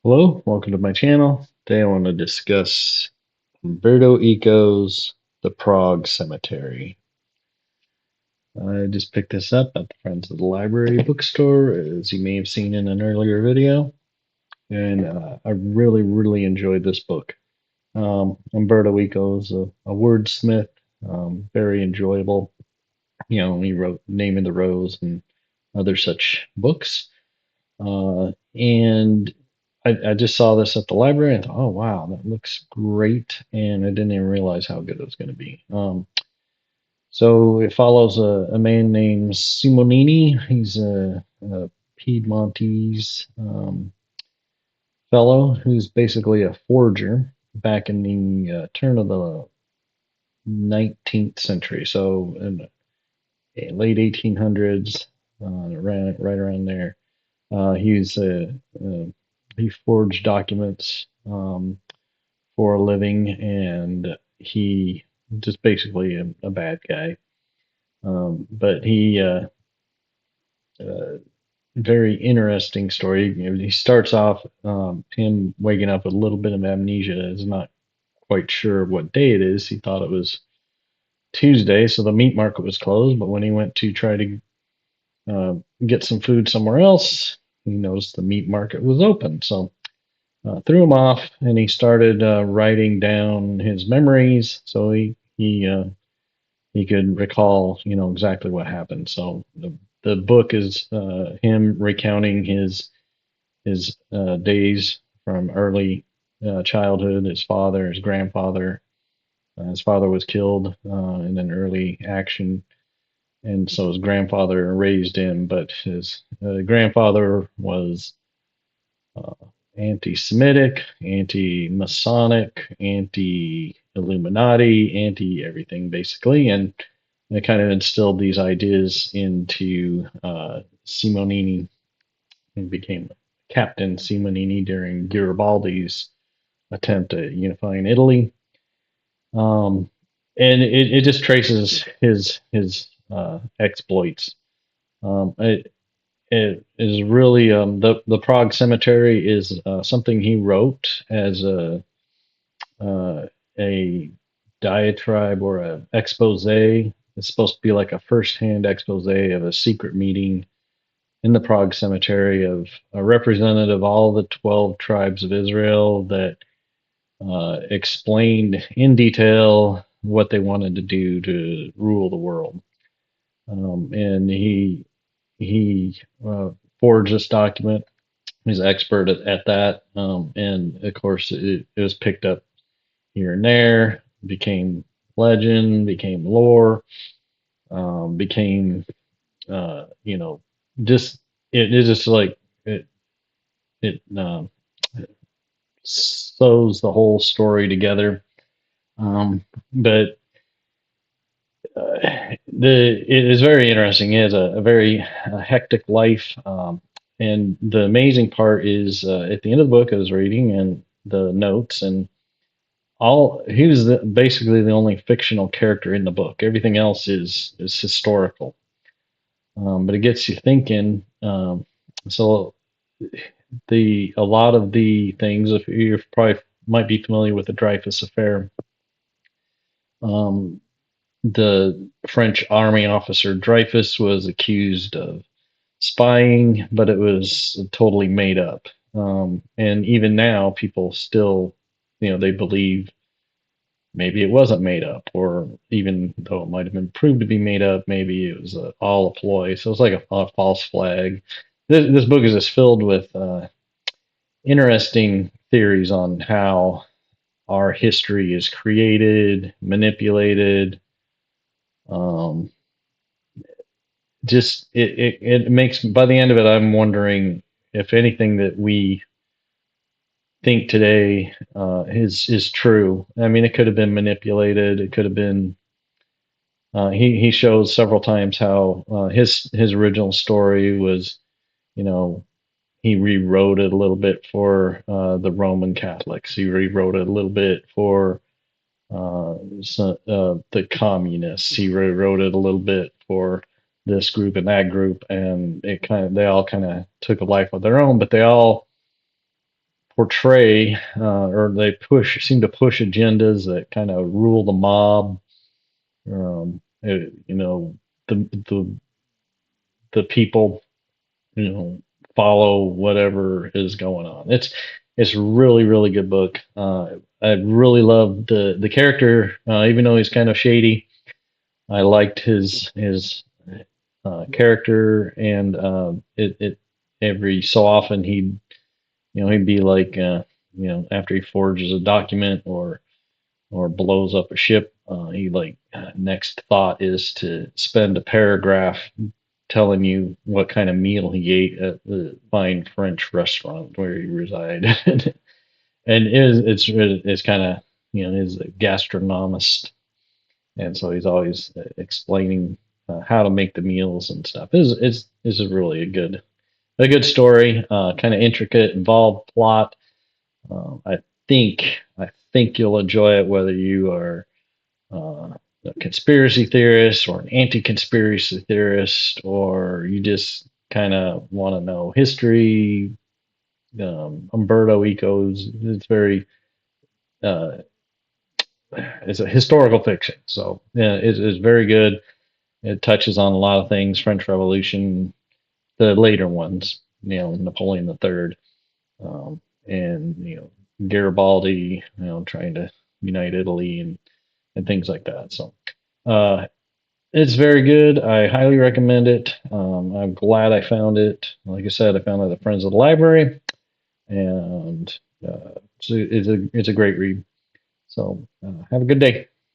Hello, welcome to my channel. Today I want to discuss Umberto Eco's The Prague Cemetery. I just picked this up at the Friends of the Library bookstore, as you may have seen in an earlier video, and I really enjoyed this book. Umberto Eco is a wordsmith, very enjoyable. He wrote Name of the Rose and other such books. And I just saw this at the library and thought, oh wow, that looks great. And I didn't even realize how good it was going to be. So it follows a man named Simonini. He's a Piedmontese fellow who's basically a forger back in the turn of the 19th century. So in the late 1800s, right around there. He's he forged documents for a living, and he just basically a bad guy. But he very interesting story. He starts off him waking up with a little bit of amnesia. Is not quite sure what day it is. He thought it was Tuesday, so the meat market was closed. But when he went to try to get some food somewhere else, he noticed the meat market was open. So threw him off, and he started writing down his memories, so he could recall, exactly what happened. So the book is him recounting his days from early childhood. His father, his grandfather, his father was killed in an early action, and so his grandfather raised him, but his grandfather was uh, anti-Semitic, anti-Masonic, anti-Illuminati, anti-everything basically, and it kind of instilled these ideas into Simonini and became Captain Simonini during Garibaldi's attempt at unifying Italy. Um, and it just traces his exploits. It, it is really the Prague Cemetery is something he wrote as uh, a diatribe or a expose. It's supposed to be like a first-hand expose of a secret meeting in the Prague Cemetery of a representative of all the 12 tribes of Israel that explained in detail what they wanted to do to rule the world. And he forged this document. He's an expert at that, and of course, it was picked up here and there, became legend, became lore, became you know just it just like it sews the whole story together. But it is very interesting. He has a very hectic life, and the amazing part is at the end of the book, I was reading and the notes, and all he was basically the only fictional character in the book. Everything else is historical, but it gets you thinking. So the a lot of the things, if you probably might be familiar with the Dreyfus Affair, um, the French army officer Dreyfus was accused of spying, but it was totally made up. And even now, people still, they believe maybe it wasn't made up, or even though it might have been proved to be made up, maybe it was all a ploy. So it's like a false flag. This book is just filled with interesting theories on how our history is created, manipulated. Um, just it makes, by the end of it, I'm wondering if anything that we think today is true. I mean, it could have been manipulated. It could have been. He shows several times how his original story was, you know, he rewrote it a little bit for the Roman Catholics. He rewrote it a little bit for the communists. He rewrote it a little bit for this group and that group, and they all kind of took a life of their own, but they all portray or they seem to push agendas that kind of rule the mob. You know, the the people, you know, follow whatever is going on. It's really really good book. I really love the character, even though he's kind of shady. I liked his character, and it every so often he'd be like, after he forges a document or blows up a ship, he like next thought is to spend a paragraph telling you what kind of meal he ate at the fine French restaurant where he resided. And it's kind of, he's a gastronomist, and so he's always explaining how to make the meals and stuff. Is really a good story, kind of intricate, involved plot. I think you'll enjoy it whether you are a conspiracy theorist or an anti-conspiracy theorist, or you just kind of want to know history. Umberto Eco's it's very uh, it's a historical fiction, so yeah, it's very good. It touches on a lot of things: French Revolution, the later ones, Napoleon the Third, and Garibaldi, trying to unite Italy and things like that. So uh, it's very good. I highly recommend it. I'm glad I found it. Like I said, I found it at Friends of the Library, and it's a great read. So have a good day.